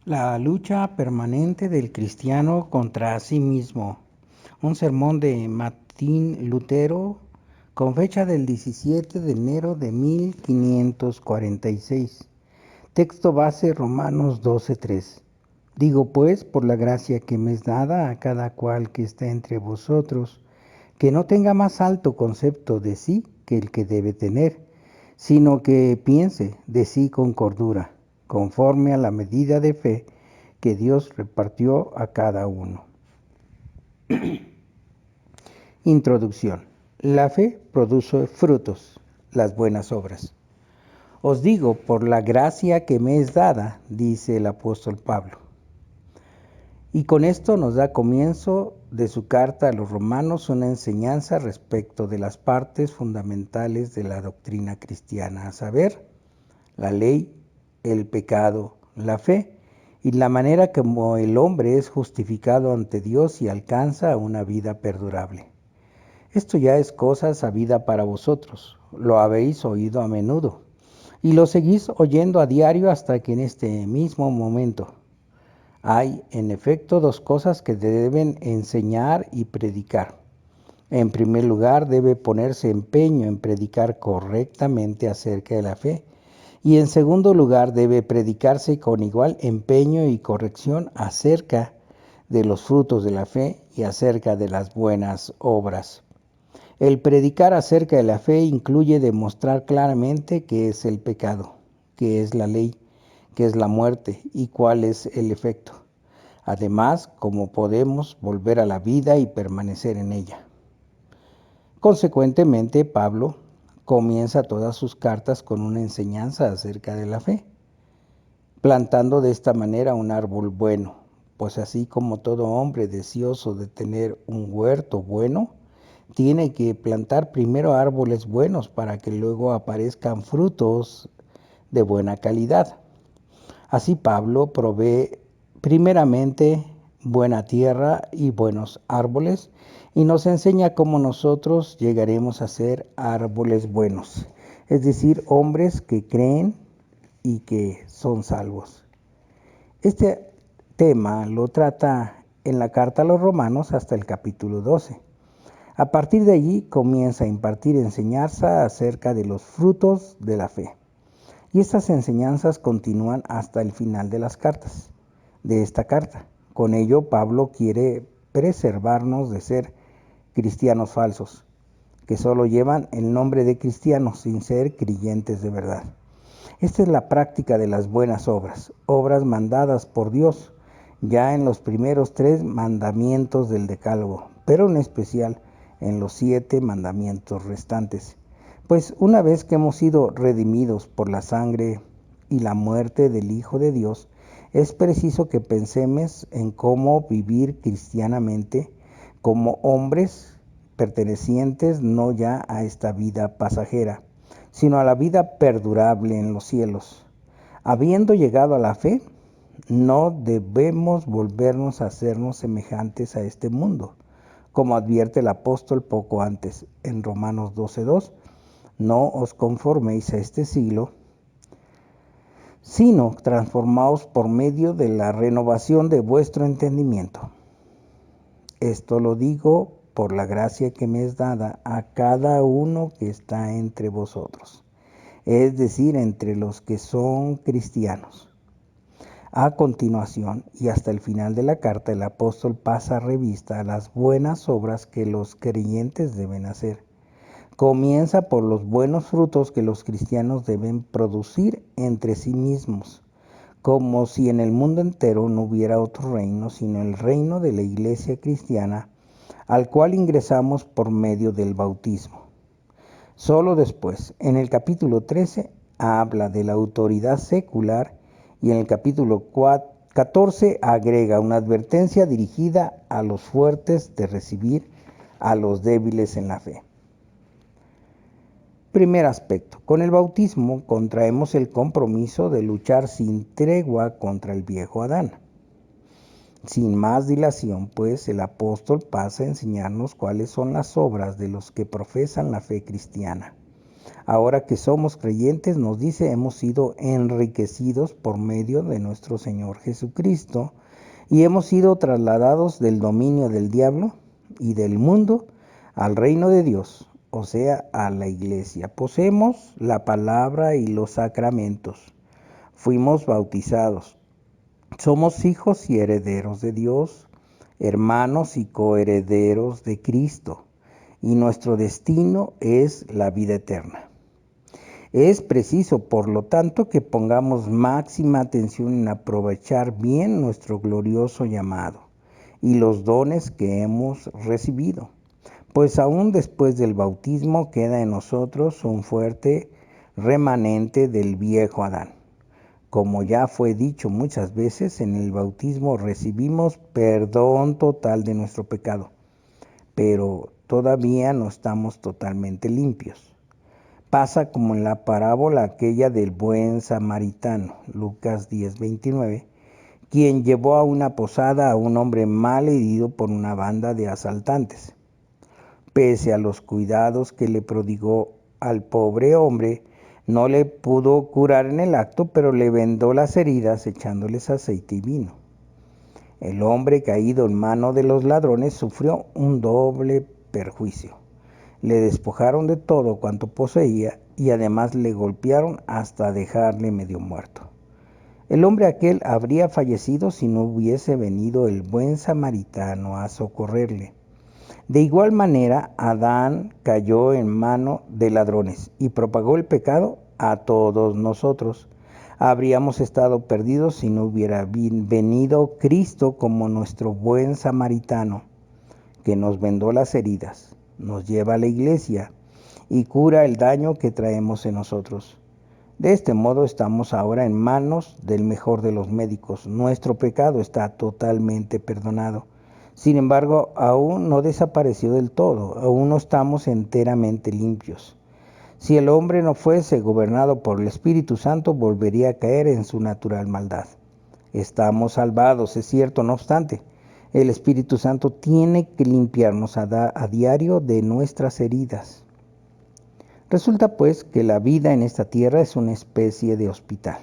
La lucha permanente del cristiano contra sí mismo. Un sermón de Martín Lutero con fecha del 17 de enero de 1546. Texto base Romanos 12:3. Digo pues, por la gracia que me es dada a cada cual que está entre vosotros, que no tenga más alto concepto de sí que el que debe tener, sino que piense de sí con cordura, conforme a la medida de fe que Dios repartió a cada uno. Introducción. La fe produce frutos, las buenas obras. Os digo, por la gracia que me es dada, dice el apóstol Pablo. Y con esto nos da comienzo de su carta a los romanos una enseñanza respecto de las partes fundamentales de la doctrina cristiana, a saber, la ley, el pecado, la fe y la manera como el hombre es justificado ante Dios y alcanza una vida perdurable. Esto ya es cosa sabida para vosotros, lo habéis oído a menudo, y lo seguís oyendo a diario hasta que en este mismo momento. Hay, en efecto, dos cosas que deben enseñar y predicar. En primer lugar, debe ponerse empeño en predicar correctamente acerca de la fe, y en segundo lugar, debe predicarse con igual empeño y corrección acerca de los frutos de la fe y acerca de las buenas obras. El predicar acerca de la fe incluye demostrar claramente qué es el pecado, qué es la ley, qué es la muerte y cuál es el efecto. Además, cómo podemos volver a la vida y permanecer en ella. Consecuentemente, Pablo comienza todas sus cartas con una enseñanza acerca de la fe, plantando de esta manera un árbol bueno, pues así como todo hombre deseoso de tener un huerto bueno, tiene que plantar primero árboles buenos para que luego aparezcan frutos de buena calidad. Así Pablo provee primeramente buena tierra y buenos árboles y nos enseña cómo nosotros llegaremos a ser árboles buenos, es decir, hombres que creen y que son salvos. Este tema lo trata en la carta a los Romanos hasta el capítulo 12. A partir de allí comienza a impartir enseñanza acerca de los frutos de la fe. Y estas enseñanzas continúan hasta el final de las cartas, de esta carta. Con ello, Pablo quiere preservarnos de ser cristianos falsos, que solo llevan el nombre de cristianos sin ser creyentes de verdad. Esta es la práctica de las buenas obras, obras mandadas por Dios, ya en los primeros 3 mandamientos del Decálogo, pero en especial en los 7 mandamientos restantes. Pues una vez que hemos sido redimidos por la sangre y la muerte del Hijo de Dios, es preciso que pensemos en cómo vivir cristianamente como hombres pertenecientes no ya a esta vida pasajera, sino a la vida perdurable en los cielos. Habiendo llegado a la fe, no debemos volvernos a hacernos semejantes a este mundo, como advierte el apóstol poco antes en Romanos 12:2. No os conforméis a este siglo, sino transformaos por medio de la renovación de vuestro entendimiento. Esto lo digo por la gracia que me es dada a cada uno que está entre vosotros, es decir, entre los que son cristianos. A continuación, y hasta el final de la carta, el apóstol pasa revista a las buenas obras que los creyentes deben hacer. Comienza por los buenos frutos que los cristianos deben producir entre sí mismos, como si en el mundo entero no hubiera otro reino, sino el reino de la Iglesia cristiana, al cual ingresamos por medio del bautismo. Solo después, en el capítulo 13, habla de la autoridad secular y en el capítulo 14 agrega una advertencia dirigida a los fuertes de recibir a los débiles en la fe. Primer aspecto. Con el bautismo contraemos el compromiso de luchar sin tregua contra el viejo Adán. Sin más dilación, pues, el apóstol pasa a enseñarnos cuáles son las obras de los que profesan la fe cristiana. Ahora que somos creyentes, nos dice, hemos sido enriquecidos por medio de nuestro Señor Jesucristo y hemos sido trasladados del dominio del diablo y del mundo al reino de Dios, o sea, a la iglesia. Poseemos la palabra y los sacramentos. Fuimos bautizados. Somos hijos y herederos de Dios, hermanos y coherederos de Cristo, y nuestro destino es la vida eterna. Es preciso, por lo tanto, que pongamos máxima atención en aprovechar bien nuestro glorioso llamado y los dones que hemos recibido, pues aún después del bautismo queda en nosotros un fuerte remanente del viejo Adán. Como ya fue dicho muchas veces, en el bautismo recibimos perdón total de nuestro pecado, pero todavía no estamos totalmente limpios. Pasa como en la parábola aquella del buen samaritano, Lucas 10:29, quien llevó a una posada a un hombre mal herido por una banda de asaltantes. Pese a los cuidados que le prodigó al pobre hombre, no le pudo curar en el acto, pero le vendó las heridas echándoles aceite y vino. El hombre caído en mano de los ladrones sufrió un doble perjuicio. Le despojaron de todo cuanto poseía y además le golpearon hasta dejarle medio muerto. El hombre aquel habría fallecido si no hubiese venido el buen samaritano a socorrerle. De igual manera, Adán cayó en mano de ladrones y propagó el pecado a todos nosotros. Habríamos estado perdidos si no hubiera venido Cristo como nuestro buen samaritano, que nos vendó las heridas, nos lleva a la iglesia y cura el daño que traemos en nosotros. De este modo estamos ahora en manos del mejor de los médicos. Nuestro pecado está totalmente perdonado. Sin embargo, aún no desapareció del todo, aún no estamos enteramente limpios. Si el hombre no fuese gobernado por el Espíritu Santo, volvería a caer en su natural maldad. Estamos salvados, es cierto, no obstante, el Espíritu Santo tiene que limpiarnos a diario de nuestras heridas. Resulta pues que la vida en esta tierra es una especie de hospital.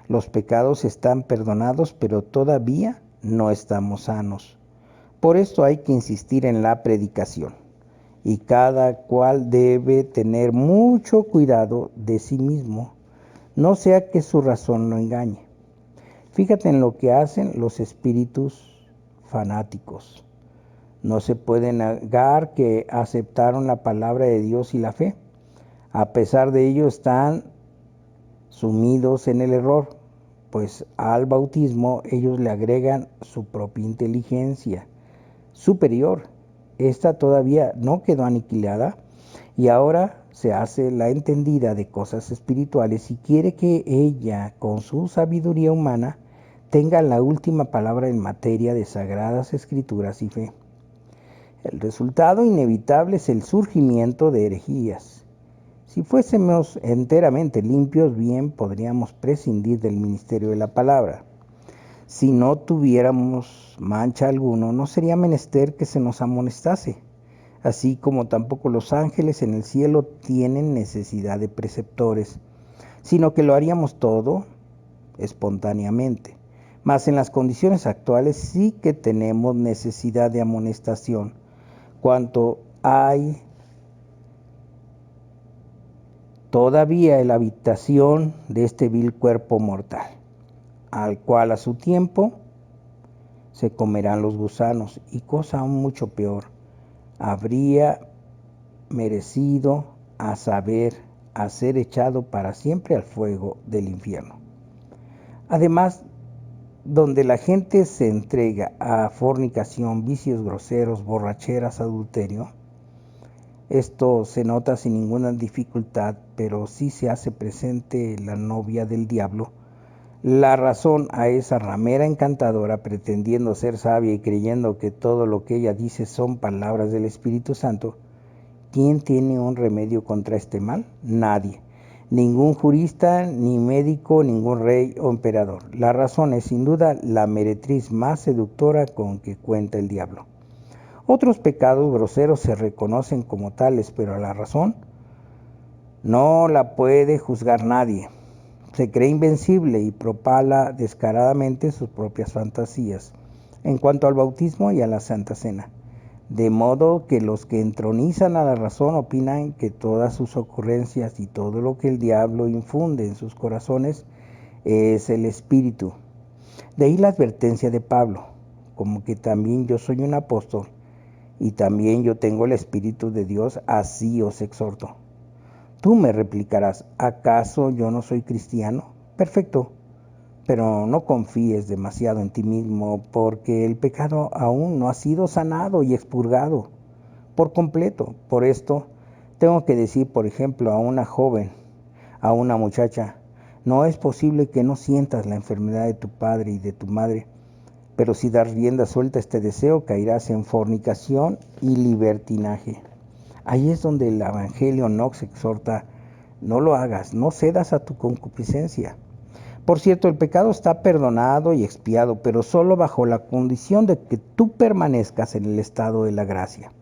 Los pecados están perdonados, pero todavía no estamos sanos. Por esto hay que insistir en la predicación, y cada cual debe tener mucho cuidado de sí mismo, no sea que su razón lo engañe. Fíjate en lo que hacen los espíritus fanáticos. No se puede negar que aceptaron la palabra de Dios y la fe. A pesar de ello están sumidos en el error, pues al bautismo ellos le agregan su propia inteligencia superior. Esta todavía no quedó aniquilada y ahora se hace la entendida de cosas espirituales y quiere que ella, con su sabiduría humana, tenga la última palabra en materia de sagradas escrituras y fe. El resultado inevitable es el surgimiento de herejías. Si fuésemos enteramente limpios, bien podríamos prescindir del ministerio de la palabra. Si no tuviéramos mancha alguno, no sería menester que se nos amonestase, así como tampoco los ángeles en el cielo tienen necesidad de preceptores, sino que lo haríamos todo espontáneamente. Mas en las condiciones actuales sí que tenemos necesidad de amonestación, cuanto hay todavía en la habitación de este vil cuerpo mortal, al cual a su tiempo se comerán los gusanos, y cosa aún mucho peor, habría merecido a saber a ser echado para siempre al fuego del infierno. Además, donde la gente se entrega a fornicación, vicios groseros, borracheras, adulterio, esto se nota sin ninguna dificultad, pero sí se hace presente la novia del diablo. La razón a esa ramera encantadora, pretendiendo ser sabia y creyendo que todo lo que ella dice son palabras del Espíritu Santo. ¿Quién tiene un remedio contra este mal? Nadie. Ningún jurista, ni médico, ningún rey o emperador. La razón es sin duda la meretriz más seductora con que cuenta el diablo. Otros pecados groseros se reconocen como tales, pero la razón No la puede juzgar nadie. Se cree invencible y propala descaradamente sus propias fantasías en cuanto al bautismo y a la Santa Cena. De modo que los que entronizan a la razón opinan que todas sus ocurrencias y todo lo que el diablo infunde en sus corazones es el espíritu. De ahí la advertencia de Pablo, como que también yo soy un apóstol y también yo tengo el espíritu de Dios, así os exhorto. Tú me replicarás, ¿acaso yo no soy cristiano? Perfecto, pero no confíes demasiado en ti mismo, porque el pecado aún no ha sido sanado y expurgado por completo. Por esto, tengo que decir, por ejemplo, a una joven, a una muchacha, no es posible que no sientas la enfermedad de tu padre y de tu madre, pero si das rienda suelta a este deseo, caerás en fornicación y libertinaje. Ahí es donde el Evangelio nos exhorta, no lo hagas, no cedas a tu concupiscencia. Por cierto, el pecado está perdonado y expiado, pero solo bajo la condición de que tú permanezcas en el estado de la gracia.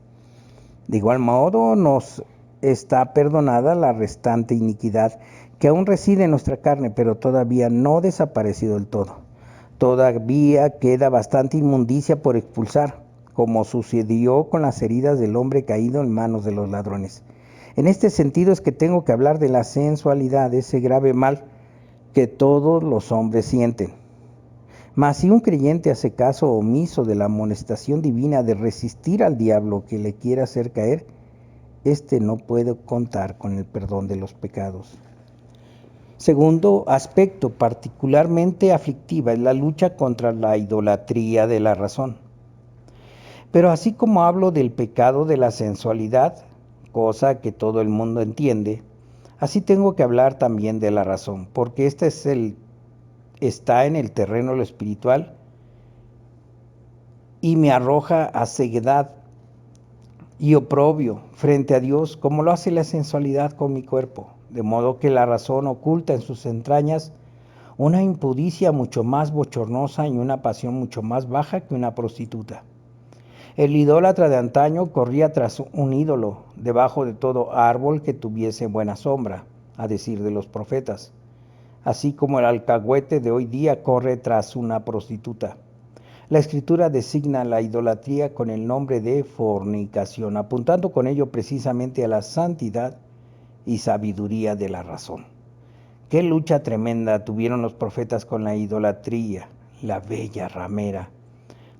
De igual modo, nos está perdonada la restante iniquidad que aún reside en nuestra carne, pero todavía no ha desaparecido del todo. Todavía queda bastante inmundicia por expulsar, como sucedió con las heridas del hombre caído en manos de los ladrones. En este sentido es que tengo que hablar de la sensualidad, ese grave mal que todos los hombres sienten. Mas si un creyente hace caso omiso de la amonestación divina de resistir al diablo que le quiera hacer caer, éste no puede contar con el perdón de los pecados. Segundo aspecto particularmente aflictiva es la lucha contra la idolatría de la razón. Pero así como hablo del pecado de la sensualidad, cosa que todo el mundo entiende, así tengo que hablar también de la razón, porque está en el terreno de lo espiritual y me arroja a ceguedad y oprobio frente a Dios, como lo hace la sensualidad con mi cuerpo, de modo que la razón oculta en sus entrañas una impudicia mucho más bochornosa y una pasión mucho más baja que una prostituta. El idólatra de antaño corría tras un ídolo, debajo de todo árbol que tuviese buena sombra, a decir de los profetas, así como el alcahuete de hoy día corre tras una prostituta. La Escritura designa la idolatría con el nombre de fornicación, apuntando con ello precisamente a la santidad y sabiduría de la razón. Qué lucha tremenda tuvieron los profetas con la idolatría, la bella ramera,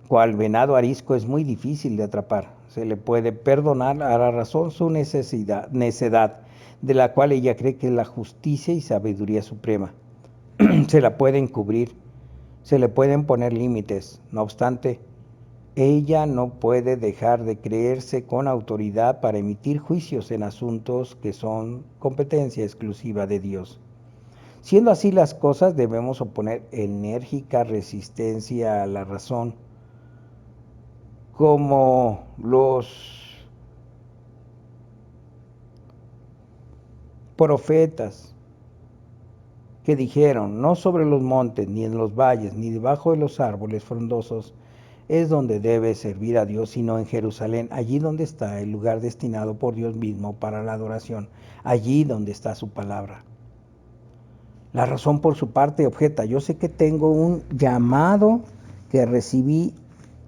cual venado arisco es muy difícil de atrapar. Se le puede perdonar a la razón su necedad, de la cual ella cree que es la justicia y sabiduría suprema. Se la puede encubrir, se le pueden poner límites. No obstante, ella no puede dejar de creerse con autoridad para emitir juicios en asuntos que son competencia exclusiva de Dios. Siendo así las cosas, debemos oponer enérgica resistencia a la razón, como los profetas que dijeron, no sobre los montes, ni en los valles, ni debajo de los árboles frondosos, es donde debe servir a Dios, sino en Jerusalén, allí donde está el lugar destinado por Dios mismo para la adoración, allí donde está su palabra. La razón por su parte objeta, yo sé que tengo un llamado, que recibí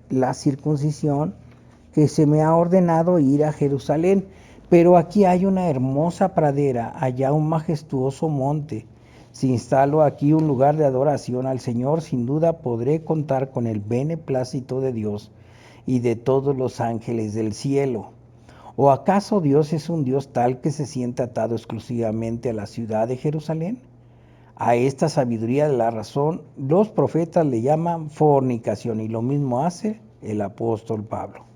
la circuncisión, que se me ha ordenado ir a Jerusalén, pero aquí hay una hermosa pradera, allá un majestuoso monte. Si instalo aquí un lugar de adoración al Señor, sin duda podré contar con el beneplácito de Dios y de todos los ángeles del cielo. ¿O acaso Dios es un Dios tal que se siente atado exclusivamente a la ciudad de Jerusalén? A esta sabiduría de la razón, los profetas le llaman fornicación, y lo mismo hace el apóstol Pablo.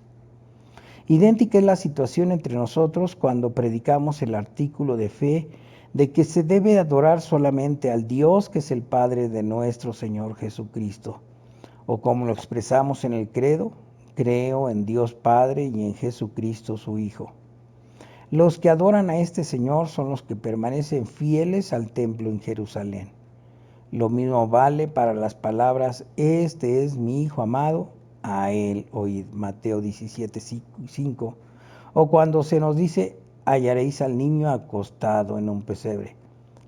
Idéntica es la situación entre nosotros cuando predicamos el artículo de fe de que se debe adorar solamente al Dios que es el Padre de nuestro Señor Jesucristo. O como lo expresamos en el credo, creo en Dios Padre y en Jesucristo su Hijo. Los que adoran a este Señor son los que permanecen fieles al templo en Jerusalén. Lo mismo vale para las palabras, este es mi Hijo amado, a él oíd, Mateo 17:5. O cuando se nos dice, hallaréis al niño acostado en un pesebre.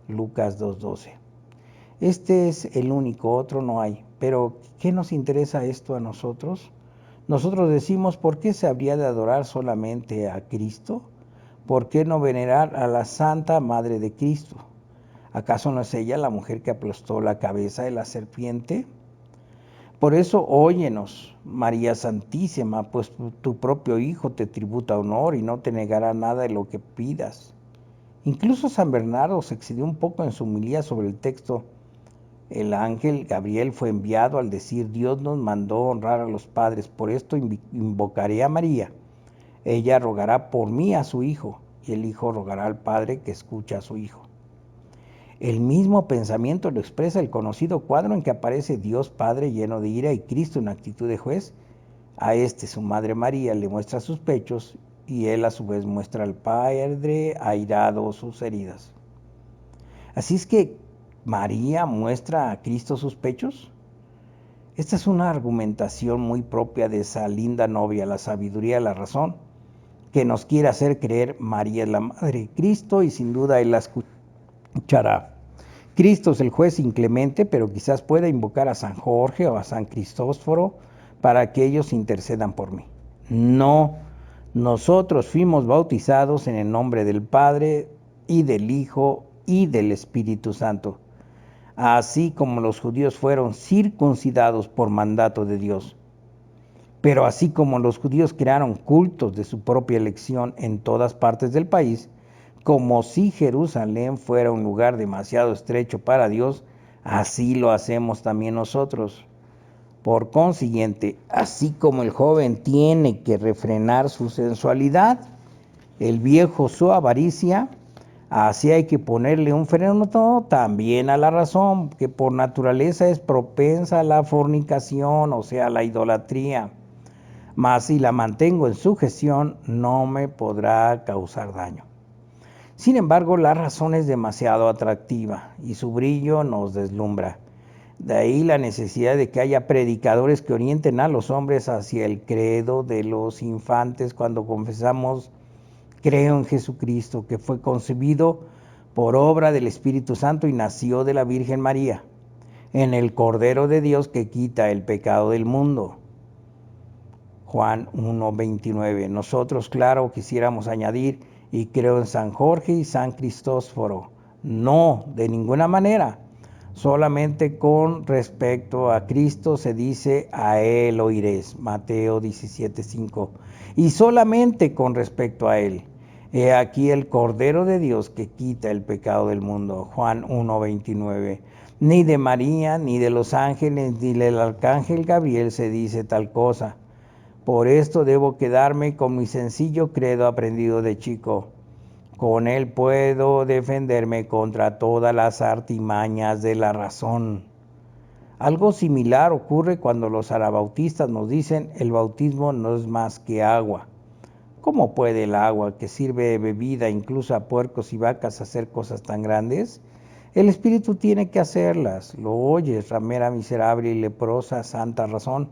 Lucas 2:12. Este es el único, otro no hay. Pero, ¿qué nos interesa esto a nosotros? Nosotros decimos, ¿por qué se habría de adorar solamente a Cristo? ¿Por qué no venerar a la Santa Madre de Cristo? ¿Acaso no es ella la mujer que aplastó la cabeza de la serpiente? Por eso, óyenos, María Santísima, pues tu propio Hijo te tributa honor y no te negará nada de lo que pidas. Incluso San Bernardo se excedió un poco en su homilía sobre el texto. El ángel Gabriel fue enviado al decir: Dios nos mandó honrar a los padres, por esto invocaré a María. Ella rogará por mí a su Hijo, y el Hijo rogará al Padre que escucha a su Hijo. El mismo pensamiento lo expresa el conocido cuadro en que aparece Dios Padre lleno de ira y Cristo en actitud de juez. A su madre María le muestra sus pechos y él a su vez muestra al Padre airado sus heridas. Así es que María muestra a Cristo sus pechos. Esta es una argumentación muy propia de esa linda novia, la sabiduría de la razón, que nos quiere hacer creer María es la madre de Cristo y sin duda él la escuchará. Cristo es el juez inclemente, pero quizás pueda invocar a San Jorge o a San Cristóforo para que ellos intercedan por mí. No, nosotros fuimos bautizados en el nombre del Padre y del Hijo y del Espíritu Santo, así como los judíos fueron circuncidados por mandato de Dios. Pero así como los judíos crearon cultos de su propia elección en todas partes del país, como si Jerusalén fuera un lugar demasiado estrecho para Dios, así lo hacemos también nosotros. Por consiguiente, así como el joven tiene que refrenar su sensualidad, el viejo su avaricia, así hay que ponerle un freno también a la razón, que por naturaleza es propensa a la fornicación, o sea, a la idolatría. Mas si la mantengo en sujeción, no me podrá causar daño. Sin embargo, la razón es demasiado atractiva y su brillo nos deslumbra. De ahí la necesidad de que haya predicadores que orienten a los hombres hacia el credo de los infantes cuando confesamos: creo en Jesucristo, que fue concebido por obra del Espíritu Santo y nació de la Virgen María, en el Cordero de Dios que quita el pecado del mundo. Juan 1:29. Nosotros, claro, quisiéramos añadir: y creo en San Jorge y San Cristóforo. No, de ninguna manera. Solamente con respecto a Cristo se dice: a él oiréis. Mateo 17:5. Y solamente con respecto a él. He aquí el Cordero de Dios que quita el pecado del mundo. Juan 1:29. Ni de María, ni de los ángeles, ni del arcángel Gabriel se dice tal cosa. Por esto debo quedarme con mi sencillo credo aprendido de chico. Con él puedo defenderme contra todas las artimañas de la razón. Algo similar ocurre cuando los anabautistas nos dicen: el bautismo no es más que agua. ¿Cómo puede el agua, que sirve de bebida incluso a puercos y vacas, hacer cosas tan grandes? El Espíritu tiene que hacerlas. Lo oyes, ramera miserable y leprosa, santa razón.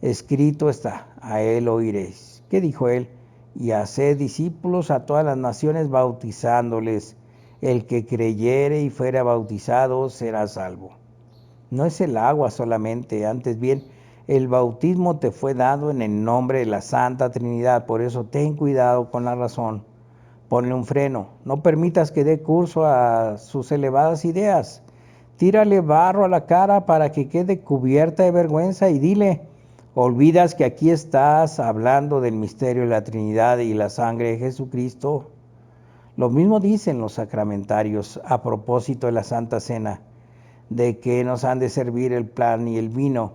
Escrito está: a él oiréis. ¿Qué dijo él? Y haced discípulos a todas las naciones, bautizándoles. El que creyere y fuera bautizado será salvo. No es el agua solamente, antes bien, el bautismo te fue dado en el nombre de la Santa Trinidad. Por eso ten cuidado con la razón. Ponle un freno. No permitas que dé curso a sus elevadas ideas. Tírale barro a la cara para que quede cubierta de vergüenza y dile: ¿olvidas que aquí estás hablando del misterio de la Trinidad y la sangre de Jesucristo? Lo mismo dicen los sacramentarios a propósito de la Santa Cena. ¿De qué nos han de servir el pan y el vino?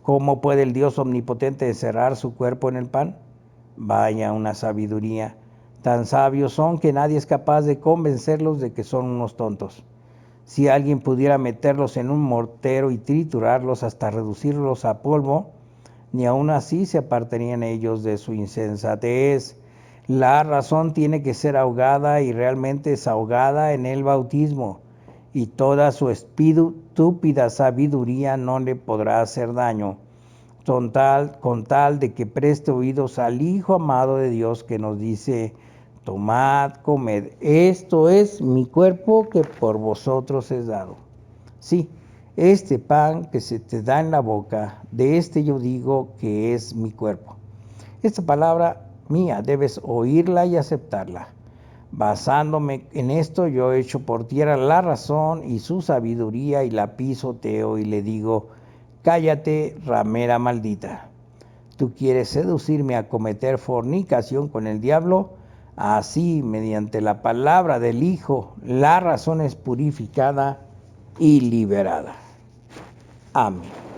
¿Cómo puede el Dios omnipotente encerrar su cuerpo en el pan? Vaya una sabiduría. Tan sabios son que nadie es capaz de convencerlos de que son unos tontos. Si alguien pudiera meterlos en un mortero y triturarlos hasta reducirlos a polvo, ni aun así se apartarían ellos de su insensatez. La razón tiene que ser ahogada, y realmente es ahogada en el bautismo, y toda su estúpida sabiduría no le podrá hacer daño, con tal de que preste oídos al Hijo amado de Dios, que nos dice: tomad, comed, esto es mi cuerpo que por vosotros es dado. Sí, este pan que se te da en la boca, de este yo digo que es mi cuerpo. Esta palabra mía debes oírla y aceptarla. Basándome en esto, yo echo por tierra la razón y su sabiduría y la pisoteo y le digo, cállate, ramera maldita. Tú quieres seducirme a cometer fornicación con el diablo. Así, mediante la palabra del Hijo, la razón es purificada y liberada. Amén.